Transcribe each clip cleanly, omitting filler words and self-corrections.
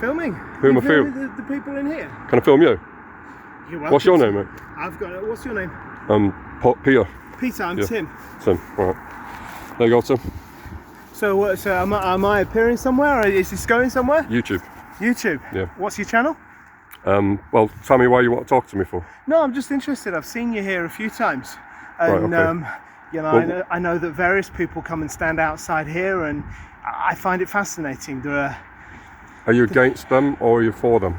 filming. Who am I filming? The people in here. Can I film you? You're welcome. What's your name, mate? What's your name? Peter. Peter, I'm Yeah. Tim. Tim, right. There you go, Tim. So am I appearing somewhere, or is this going somewhere? YouTube. YouTube? Yeah. What's your channel? Well, tell me why you want to talk to me for. No, I'm just interested. I've seen you here a few times. And, right, okay. I know that various people come and stand outside here, and I find it fascinating. Are you against them or are you for them?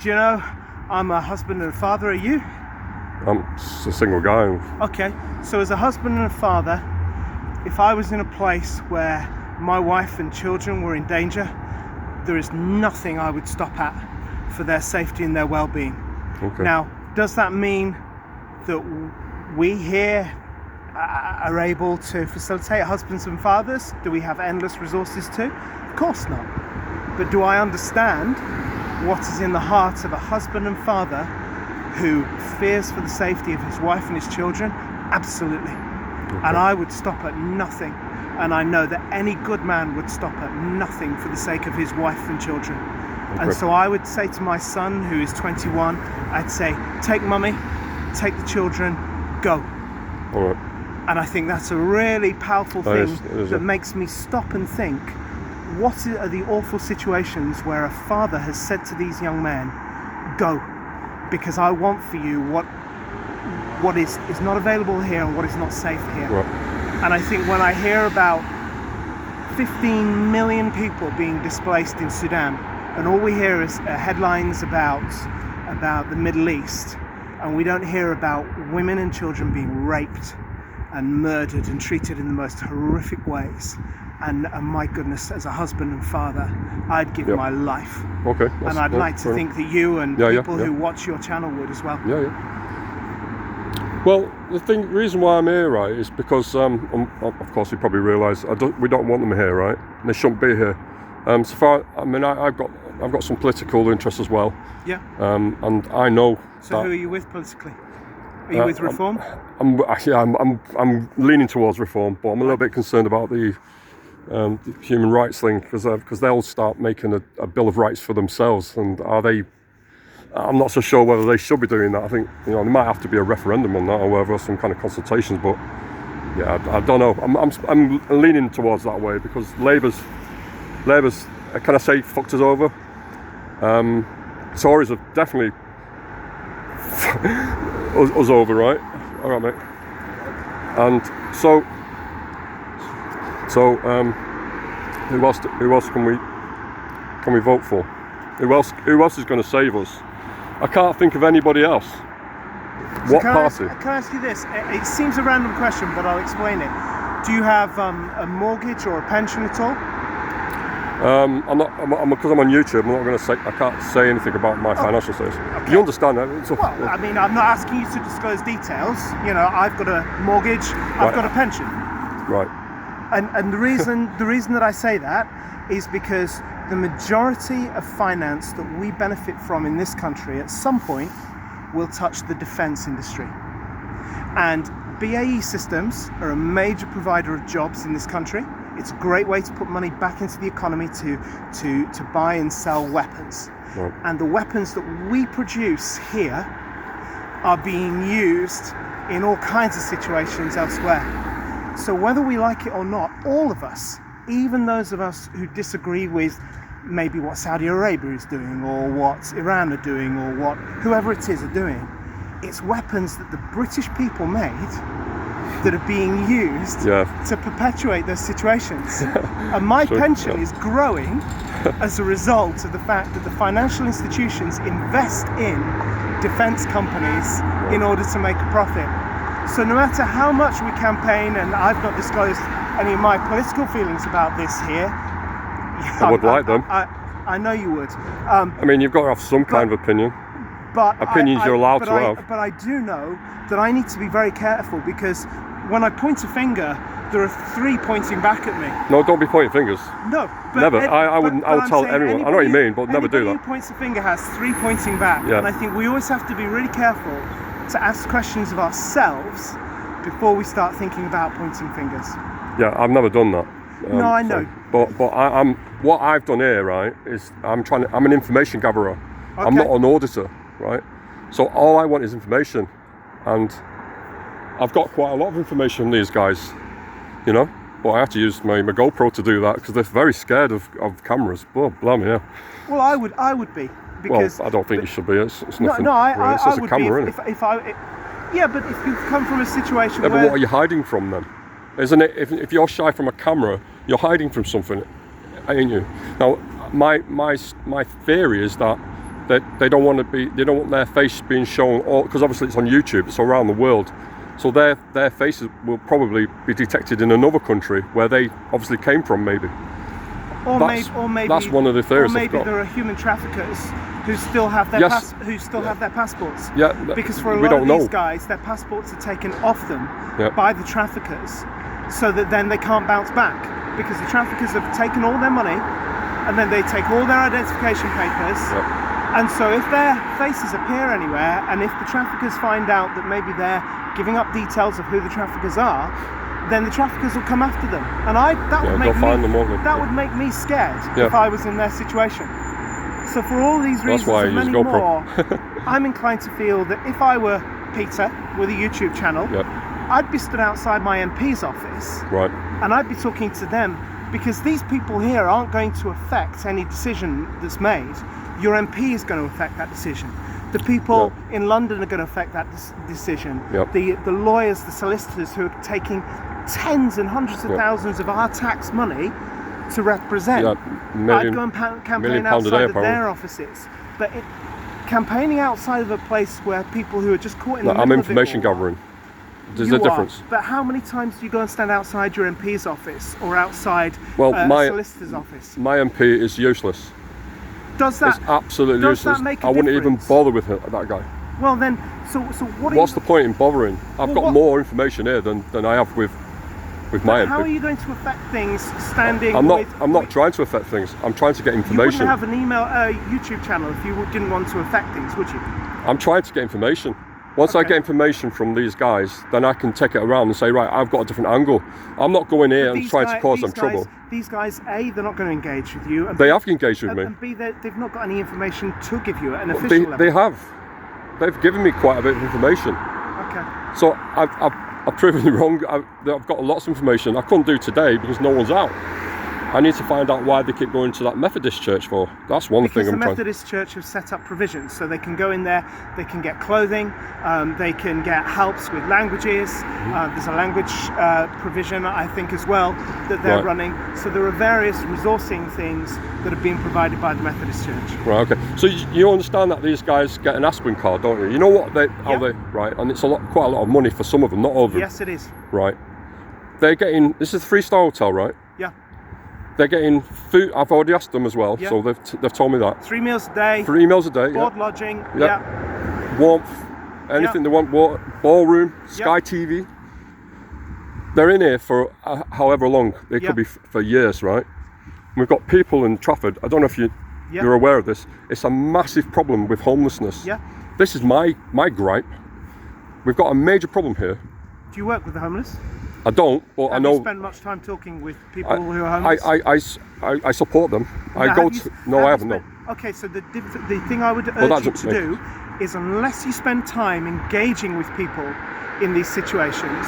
Do you know, I'm a husband and a father. Are you? I'm just a single guy. Okay, so as a husband and a father, if I was in a place where my wife and children were in danger, there is nothing I would stop at for their safety and their well-being. Okay. Now, does that mean that we here are able to facilitate husbands and fathers? Do we have endless resources too? Of course not. But do I understand what is in the heart of a husband and father who fears for the safety of his wife and his children? Absolutely. Okay. And I would stop at nothing. And I know that any good man would stop at nothing for the sake of his wife and children. Okay. And so I would say to my son, who is 21, I'd say, take mummy, take the children, go. All right. And I think that's a really powerful That thing is that makes me stop and think, what are the awful situations where a father has said to these young men, go, because I want for you what is not available here and what is not safe here. Right. And I think when I hear about 15 million people being displaced in Sudan, and all we hear is headlines about the Middle East, and we don't hear about women and children being raped and murdered and treated in the most horrific ways. And my goodness, as a husband and father, I'd give my life. Okay. And I'd like to think that you and people who watch your channel would as well. Yeah. Well, the reason why I'm here, right, is because, of course, you probably realise we don't want them here, right? And they shouldn't be here. I've got some political interest as well. Yeah. And I know. So who are you with politically? Are you with Reform? I'm leaning towards Reform, but I'm a little bit concerned about the human rights thing because they'll start making a Bill of Rights for themselves, and I'm not so sure whether they should be doing that. I think there might have to be a referendum on that or whether some kind of consultations. But yeah, I don't know. I'm leaning towards that way because Labour's can I say fucked us over. Tories have definitely us over, right? All right, mate. And so who else can we vote for? Who else is going to save us? I can't think of anybody else. So What party? Can I ask you this? It seems a random question, but I'll explain it. Do you have a mortgage or a pension at all? Because I'm on YouTube. I'm not going to say. I can't say anything about my financial status. Okay. You understand that? Well, I mean, I'm not asking you to disclose details. I've got a mortgage. I've got a pension. Right. And the reason that I say that is because the majority of finance that we benefit from in this country at some point will touch the defence industry. And BAE Systems are a major provider of jobs in this country. It's a great way to put money back into the economy to buy and sell weapons. Right. And the weapons that we produce here are being used in all kinds of situations elsewhere. So whether we like it or not, all of us, even those of us who disagree with maybe what Saudi Arabia is doing or what Iran are doing or what whoever it is are doing, it's weapons that the British people made that are being used to perpetuate those situations. And my pension is growing as a result of the fact that the financial institutions invest in defence companies in order to make a profit. So no matter how much we campaign, and I've not disclosed any of my political feelings about this here. I would like them. I know you would. I mean, you've got to have some kind of opinion. But opinions you're allowed to have. But I do know that I need to be very careful because when I point a finger, there are three pointing back at me. No, don't be pointing fingers. No, but never. I would tell everyone. I know what you mean, but never do that. Anybody who points a finger has three pointing back, and I think we always have to be really careful to ask questions of ourselves before we start thinking about pointing fingers. Yeah, I've never done that. No, I know. But I'm what I've done here, right, is I'm an information gatherer. Okay. I'm not an auditor, right? So all I want is information, and I've got quite a lot of information from these guys, you know. But I have to use my GoPro to do that because they're very scared of cameras. Oh, blimey, yeah. Well, I would be, because I don't think you should be. It's nothing. No, really. It's just I would a camera, be isn't it? Yeah, but if you've come from a situation Yeah, where... but what are you hiding from then? Isn't it? If you're shy from a camera, you're hiding from something, ain't you? Now, my theory is that they don't want their face being shown, because obviously it's on YouTube, it's around the world. So their faces will probably be detected in another country where they obviously came from, maybe. Or maybe that's one of the theories. Or maybe I've got. there are human traffickers who still have their have their passports. Yeah, because for a lot of these guys, their passports are taken off them by the traffickers, so that then they can't bounce back, because the traffickers have taken all their money, and then they take all their identification papers. And so if their faces appear anywhere, and if the traffickers find out that maybe they're giving up details of who the traffickers are, then the traffickers will come after them. And that would make me scared if I was in their situation. So for all these reasons and many more, I'm inclined to feel that if I were Peter with a YouTube channel, I'd be stood outside my MP's office, and I'd be talking to them, because these people here aren't going to affect any decision that's made. Your MP is going to affect that decision. The people in London are going to affect that decision. The lawyers, the solicitors who are taking tens and hundreds of thousands of our tax money to represent. I'd go and campaign outside of their offices. But campaigning outside of a place where people who are just caught in the middle I'm of information gathering. There's a difference. But how many times do you go and stand outside your MP's office or outside a solicitor's office? My MP is useless. Does that? It's absolutely useless. That make a I wouldn't even difference? bother with that guy. Well then, so what? What's the point in bothering? I've got more information here than I have with my MP. How are you going to affect things standing? I'm not trying to affect things. I'm trying to get information. You wouldn't have an YouTube channel if you didn't want to affect things, would you? I'm trying to get information. Once I get information from these guys, then I can take it around and say, right, I've got a different angle. I'm not going here and trying to cause them trouble. These guys, A, they're not going to engage with you. And they have engaged with me. And B, they've not got any information to give you at an official level. They have. They've given me quite a bit of information. Okay. So I've proven you wrong. I've got lots of information. I couldn't do today because no one's out. I need to find out why they keep going to that Methodist church for. That's one thing I'm trying. Because the Methodist church have set up provisions, so they can go in there, they can get clothing, they can get helps with languages. There's a language provision, I think, as well, that they're running. So there are various resourcing things that are being provided by the Methodist church. Right. Okay. So you understand that these guys get an aspirin card, don't you? You know what how they right, and it's quite a lot of money for some of them, not all of them. Yes, it is. Right. They're getting. This is a 3-star hotel, right? Yeah. They're getting food. I've already asked them as well, so they've told me that. 3 meals a day. 3 meals a day. Board lodging. Warmth. Anything they want. Ballroom. Sky TV. They're in here for however long. They could be for years, right? We've got people in Trafford. I don't know if you're aware of this. It's a massive problem with homelessness. Yeah. This is my gripe. We've got a major problem here. Do you work with the homeless? I don't, but I know. Have you spent much time talking with people who are homeless? I support them. I haven't. No. Okay, so the thing I would urge you to do is, unless you spend time engaging with people in these situations,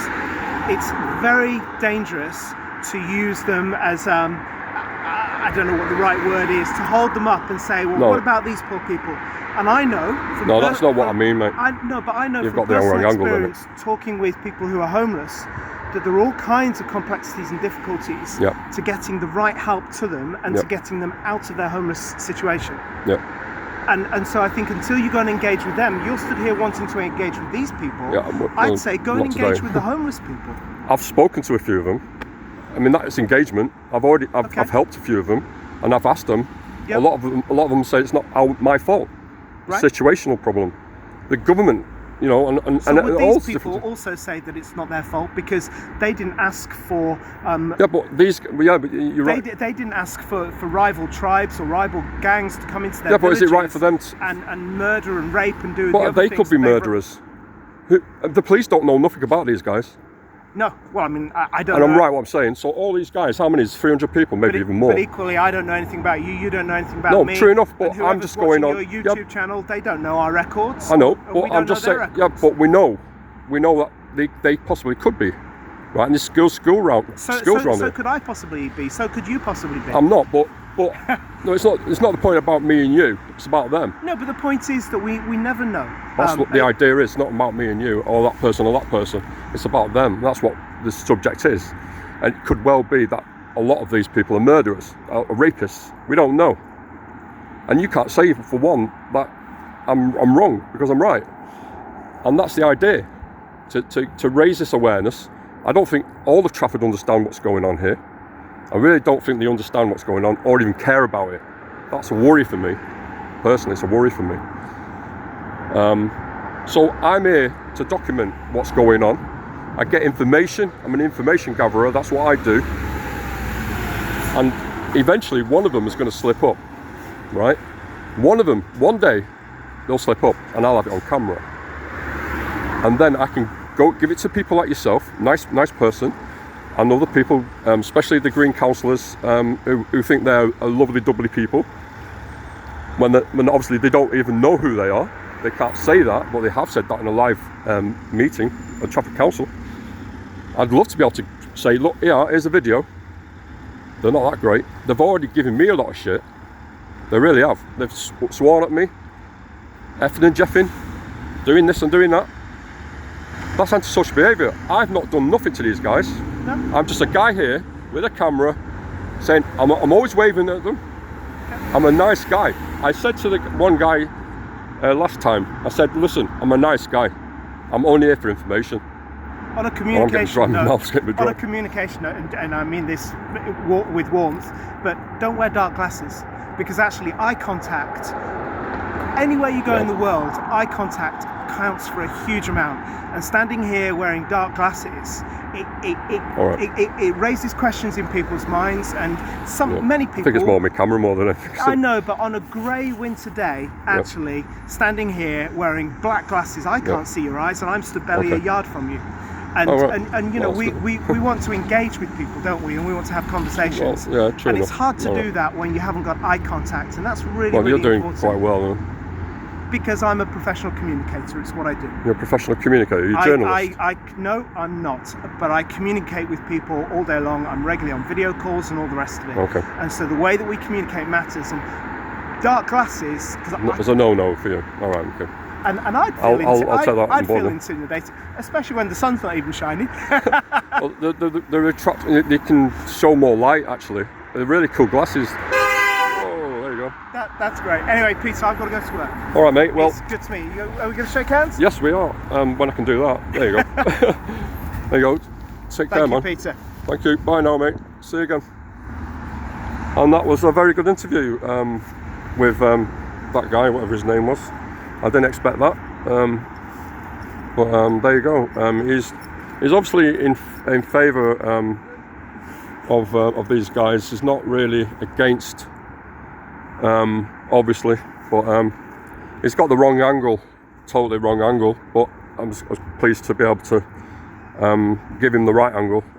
it's very dangerous to use them as I don't know what the right word is, to hold them up and say, well, what about these poor people? And I know from that's not what I mean, mate. I know You've from got the wrong personal angle, experience talking with people who are homeless, that there are all kinds of complexities and difficulties to getting the right help to them and to getting them out of their homeless situation. And so I think until you go and engage with them, you're stood here wanting to engage with these people. I'd say go and engage with the homeless people. I've spoken to a few of them. I mean, that's engagement. I've helped a few of them, and I've asked them. A lot of them say it's not my fault. Situational problem. The government, would these people also say that it's not their fault because they didn't ask for? But you're right. They didn't ask for rival tribes or rival gangs to come into their but is it right for them and murder and rape and do? But they could be murderers. The police don't know nothing about these guys. No, well, I mean, I don't And know. I'm right what I'm saying. So all these guys, how many is 300 people, maybe even more. But equally, I don't know anything about you. You don't know anything about No, me. true enough, but and I'm whoever's just going watching on. your YouTube channel, they don't know our records. I know, and but we I'm don't just know their saying. Yeah, records. but we know that they possibly could be, right? And there's schools around So here. could I possibly be? So could you possibly be? I'm not, but no, it's not. It's not the point about me and you. It's about them. No, but the point is that we never know. That's what the idea is. Not about me and you, or that person or that person. It's about them. That's what the subject is. And it could well be that a lot of these people are murderers, are rapists. We don't know. And you can't say for one that I'm wrong because I'm right. And that's the idea, to raise this awareness. I don't think all of Trafford understand what's going on here. I really don't think they understand what's going on or even care about it. That's a worry for me. Personally, it's a worry for me. So I'm here to document what's going on. I get information. I'm an information gatherer. That's what I do. And eventually one of them is going to slip up, right? One of them, one day, they'll slip up and I'll have it on camera. And then I can go give it to people like yourself, nice person, and other people, especially the green councillors, who think they're a lovely, doubly people. When obviously they don't even know who they are. They can't say that, but they have said that in a live meeting at Trafford Council. I'd love to be able to say, look, here's a video. They're not that great. They've already given me a lot of shit. They really have. They've sworn at me, effing and jeffing, doing this and doing that. That's antisocial behaviour. I've not done nothing to these guys. No. I'm just a guy here with a camera saying, I'm always waving at them. I'm a nice guy. I said to the one guy last time, I said, listen, I'm a nice guy. I'm only here for information. On a communication note, on a communication note, and I mean this with warmth, but don't wear dark glasses, because actually eye contact, anywhere you go in the world, eye contact counts for a huge amount. And standing here wearing dark glasses, it raises questions in people's minds, and many people. I think it's more my camera more than anything. I know, but on a grey winter day, actually, standing here wearing black glasses, I can't see your eyes, and I'm stood barely a yard from you. And you know, we want to engage with people, don't we? And we want to have conversations. Well, yeah, true and enough. it's hard to do that when you haven't got eye contact, and that's really, well, really you're doing important. quite well. Because I'm a professional communicator, it's what I do. You're a professional communicator, you're a journalist. No, I'm not, but I communicate with people all day long. I'm regularly on video calls and all the rest of it. Okay. And so the way that we communicate matters, and dark glasses... There's a no-no for you. All right, okay. And I'd feel, I'll take that I'd on board feel intimidated, especially when the sun's not even shining. Well, they're attractive. They can show more light, actually. They're really cool glasses. That's great. Anyway, Peter, I've got to go to work. All right, mate. Well, it's good to meet you. Are we going to shake hands? Yes, we are. When I can do that. There you go. There you go. Take care, man. Thank you, Peter. Thank you. Bye now, mate. See you again. And that was a very good interview with that guy, whatever his name was. I didn't expect that. But there you go. He's obviously in favour of these guys. He's not really against. Obviously, but he's got the wrong angle, totally wrong angle, but I was pleased to be able to give him the right angle.